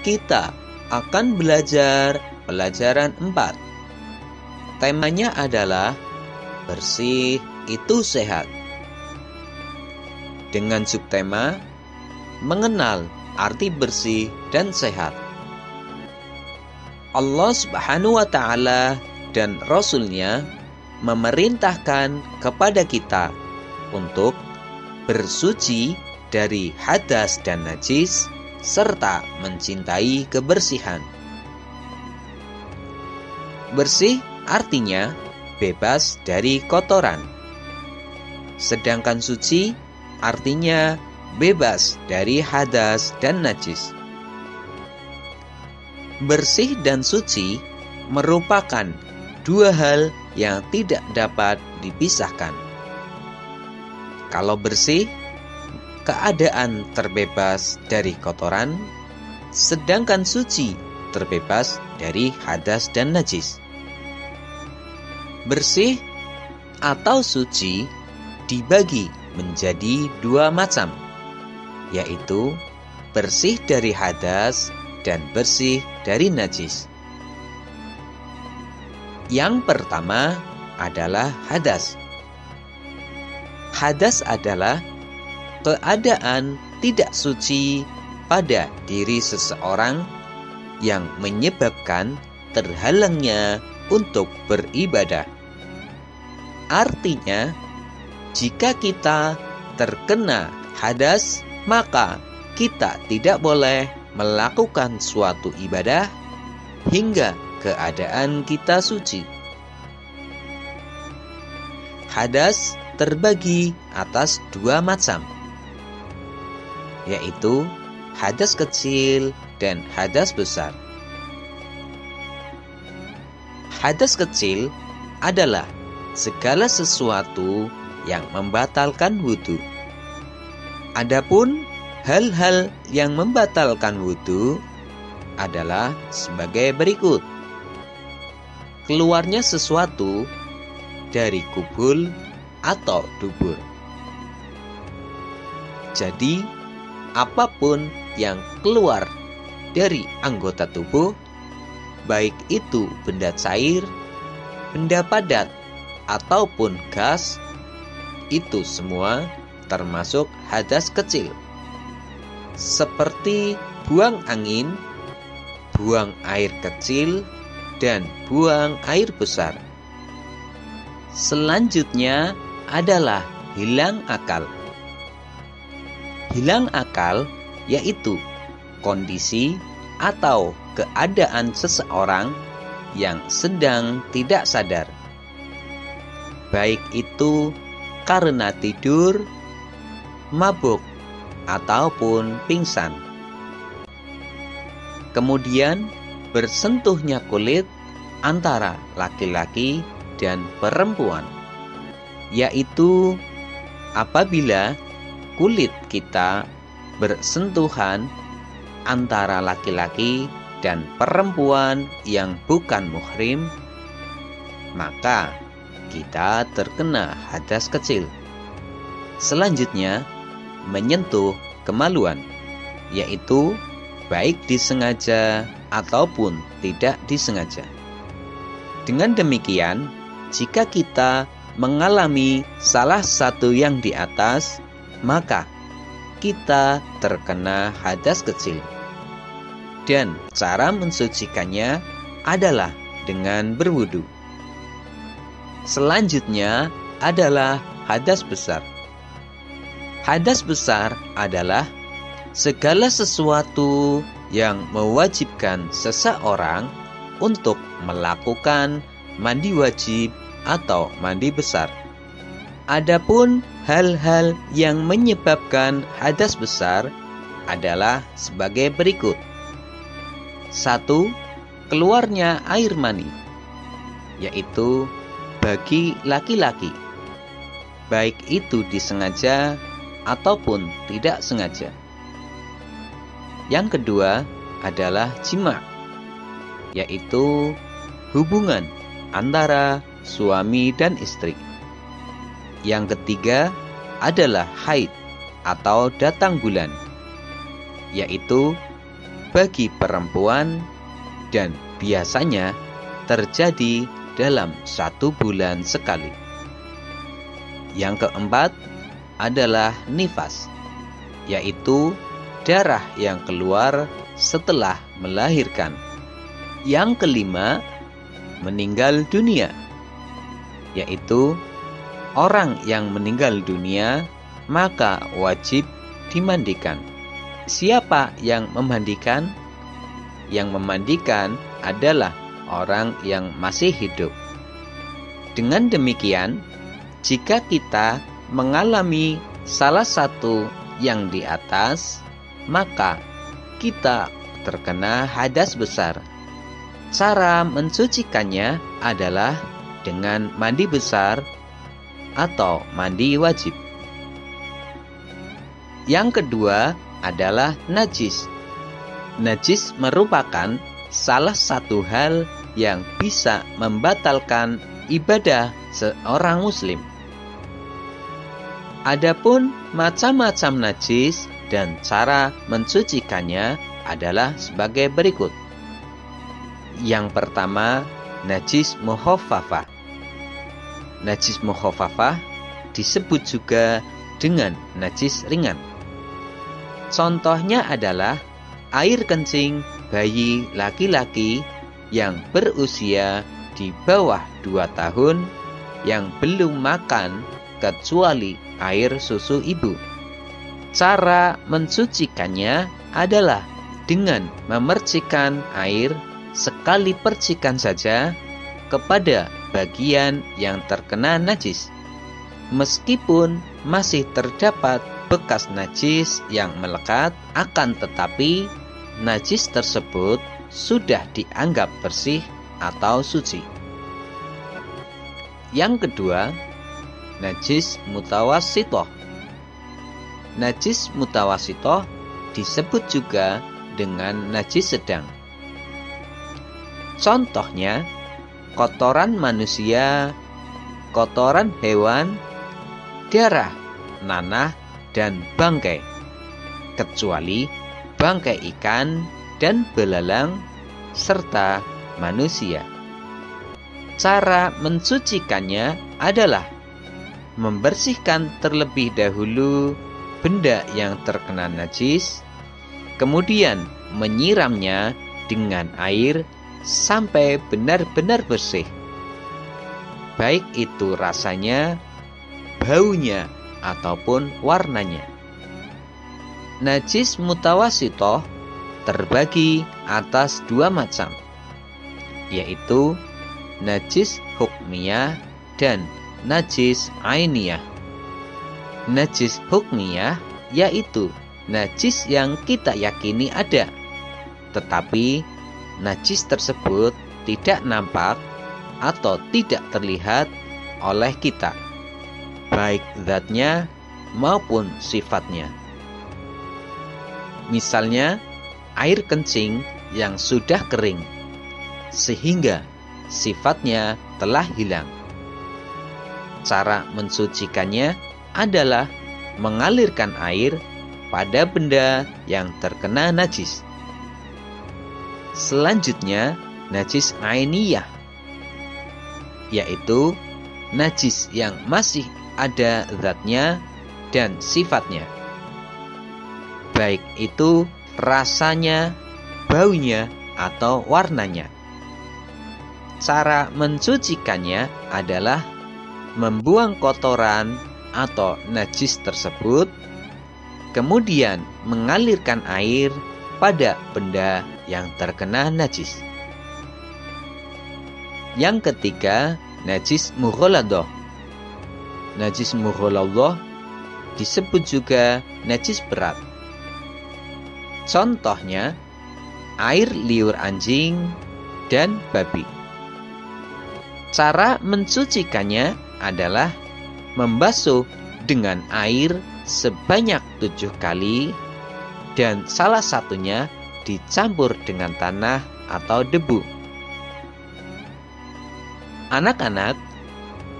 kita akan belajar pelajaran 4. Temanya adalah bersih itu sehat. Dengan subtema mengenal arti bersih dan sehat. Allah Subhanahu wa Ta'ala dan Rasul-Nya memerintahkan kepada kita untuk bersuci dari hadas dan najis serta mencintai kebersihan. Bersih artinya bebas dari kotoran. Sedangkan suci artinya bebas dari hadas dan najis. Bersih dan suci merupakan dua hal yang tidak dapat dipisahkan. Kalau bersih, keadaan terbebas dari kotoran, sedangkan suci terbebas dari hadas dan najis. Bersih atau suci dibagi menjadi dua macam, yaitu bersih dari hadas dan bersih dari najis. Yang pertama adalah hadas. Hadas adalah keadaan tidak suci pada diri seseorang yang menyebabkan terhalangnya untuk beribadah. Artinya, jika kita terkena hadas, maka kita tidak boleh melakukan suatu ibadah hingga keadaan kita suci. Hadas terbagi atas dua macam, yaitu hadas kecil dan hadas besar. Hadas kecil adalah segala sesuatu yang membatalkan wudu. Adapun hal-hal yang membatalkan wudu adalah sebagai berikut. Keluarnya sesuatu dari kubul atau dubur. Jadi, apapun yang keluar dari anggota tubuh, baik itu benda cair, benda padat, ataupun gas, itu semua termasuk hadas kecil. Seperti buang angin, buang air kecil, dan buang air besar. Selanjutnya adalah hilang akal. Hilang akal yaitu kondisi atau keadaan seseorang yang sedang tidak sadar, baik itu karena tidur, mabuk, ataupun pingsan. Kemudian bersentuhnya kulit antara laki-laki dan perempuan, yaitu apabila kulit kita bersentuhan antara laki-laki dan perempuan yang bukan muhrim, maka kita terkena hadas kecil. Selanjutnya, menyentuh kemaluan, yaitu baik disengaja ataupun tidak disengaja. Dengan demikian, jika kita mengalami salah satu yang di atas, maka kita terkena hadas kecil. Dan cara mensucikannya adalah dengan berwudu. Selanjutnya adalah hadas besar. Hadas besar adalah segala sesuatu yang mewajibkan seseorang untuk melakukan mandi wajib atau mandi besar. Adapun hal-hal yang menyebabkan hadas besar adalah sebagai berikut. 1. Keluarnya air mani, yaitu bagi laki-laki, baik itu disengaja ataupun tidak sengaja. Yang kedua adalah jima', yaitu hubungan antara suami dan istri. Yang ketiga adalah haid atau datang bulan, yaitu bagi perempuan dan biasanya terjadi dalam 1 bulan sekali. Yang keempat adalah nifas, yaitu darah yang keluar setelah melahirkan. Yang kelima, meninggal dunia, yaitu orang yang meninggal dunia maka wajib dimandikan. Siapa yang memandikan? Yang memandikan adalah orang yang masih hidup. Dengan demikian, jika kita mengalami salah satu yang di atas, maka kita terkena hadas besar. Cara mensucikannya adalah dengan mandi besar atau mandi wajib. Yang kedua adalah najis. Najis merupakan salah satu hal yang bisa membatalkan ibadah seorang muslim. Adapun macam-macam najis dan cara mensucikannya adalah sebagai berikut. Yang pertama, najis mukhafafah. Najis mukhafafah disebut juga dengan najis ringan. Contohnya adalah air kencing bayi laki-laki yang berusia di bawah 2 tahun yang belum makan kecuali air susu ibu. Cara mensucikannya adalah dengan memercikan air sekali percikan saja kepada bagian yang terkena najis. Meskipun masih terdapat bekas najis yang melekat, akan tetapi najis tersebut sudah dianggap bersih atau suci. Yang kedua, najis mutawassithah. Najis mutawassithah disebut juga dengan najis sedang. Contohnya, kotoran manusia, kotoran hewan, darah, nanah, dan bangkai, kecuali bangkai ikan dan belalang, serta manusia. Cara mensucikannya adalah membersihkan terlebih dahulu benda yang terkena najis, kemudian menyiramnya dengan air sampai benar-benar bersih, baik itu rasanya, baunya, ataupun warnanya. Najis mutawassithah terbagi atas 2 macam, yaitu najis hukmiyah dan najis ainiyah. Najis hukmiyah yaitu najis yang kita yakini ada, tetapi najis tersebut tidak nampak atau tidak terlihat oleh kita, baik zatnya maupun sifatnya. Misalnya, air kencing yang sudah kering, sehingga sifatnya telah hilang. Cara mensucikannya adalah mengalirkan air pada benda yang terkena najis. Selanjutnya, najis ainiyah, yaitu najis yang masih ada zatnya dan sifatnya, baik itu rasanya, baunya, atau warnanya. Cara mensucikannya adalah membuang kotoran atau najis tersebut, kemudian mengalirkan air pada benda yang terkena najis. Yang ketiga, najis mughaladah. Najis mughaladah disebut juga najis berat. Contohnya, air liur anjing dan babi. Cara mensucikannya adalah membasuh dengan air sebanyak 7 kali dan salah satunya dicampur dengan tanah atau debu. Anak-anak,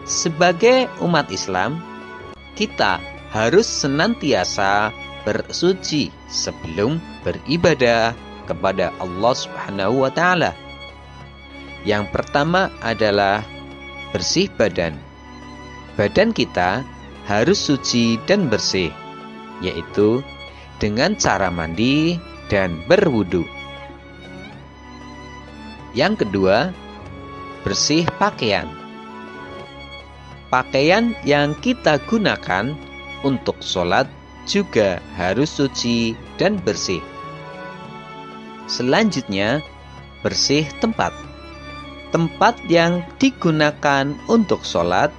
sebagai umat Islam, kita harus senantiasa bersuci sebelum beribadah kepada Allah Subhanahu wa Ta'ala. Yang pertama adalah bersih badan. Badan kita harus suci dan bersih, yaitu dengan cara mandi dan berwudu. Yang kedua, bersih pakaian. Pakaian yang kita gunakan untuk sholat juga harus suci dan bersih. Selanjutnya, bersih tempat. Tempat yang digunakan untuk sholat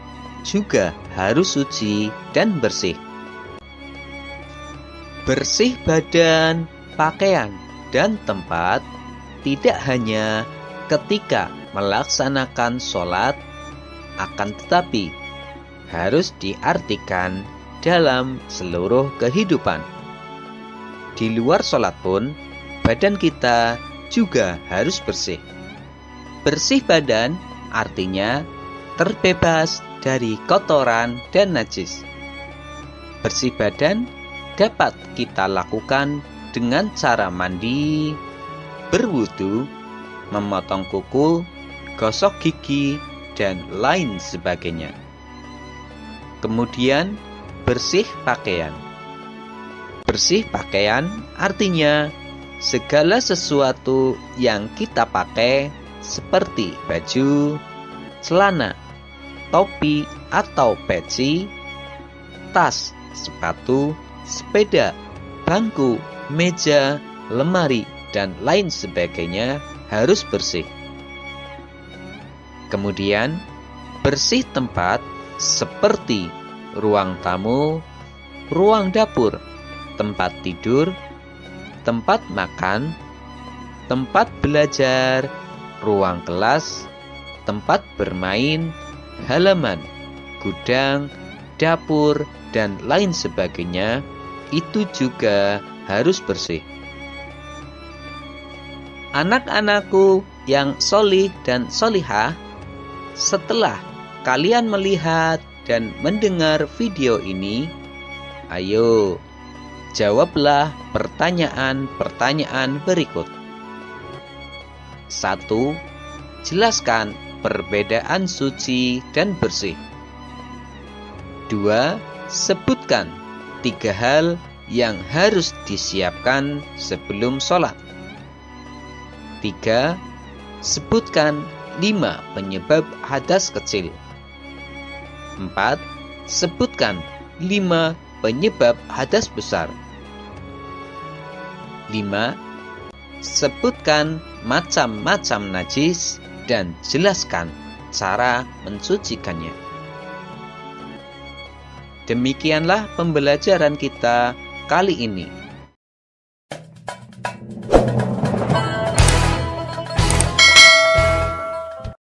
juga harus suci dan bersih. Bersih badan, pakaian, dan tempat tidak hanya ketika melaksanakan sholat, akan tetapi harus diartikan dalam seluruh kehidupan. Di luar sholat pun, badan kita juga harus bersih. Bersih badan artinya terbebas dari kotoran dan najis. Bersih badan dapat kita lakukan dengan cara mandi, berwudu, memotong kuku, gosok gigi, dan lain sebagainya. Kemudian, bersih pakaian. Bersih pakaian artinya segala sesuatu yang kita pakai seperti baju, celana, topi atau peci, tas, sepatu, sepeda, bangku, meja, lemari, dan lain sebagainya harus bersih. Kemudian, bersih tempat seperti ruang tamu, ruang dapur, tempat tidur, tempat makan, tempat belajar, ruang kelas, tempat bermain, halaman, gudang, dapur, dan lain sebagainya, itu juga harus bersih. Anak-anakku yang solih dan solihah, setelah kalian melihat dan mendengar video ini, ayo jawablah pertanyaan-pertanyaan berikut. 1. Jelaskan perbedaan suci dan bersih. 2. Sebutkan 3 hal yang harus disiapkan sebelum sholat. 3. Sebutkan 5 penyebab hadas kecil. 4. Sebutkan 5 penyebab hadas besar. 5. Sebutkan macam-macam najis dan jelaskan cara mensucikannya. Demikianlah pembelajaran kita kali ini.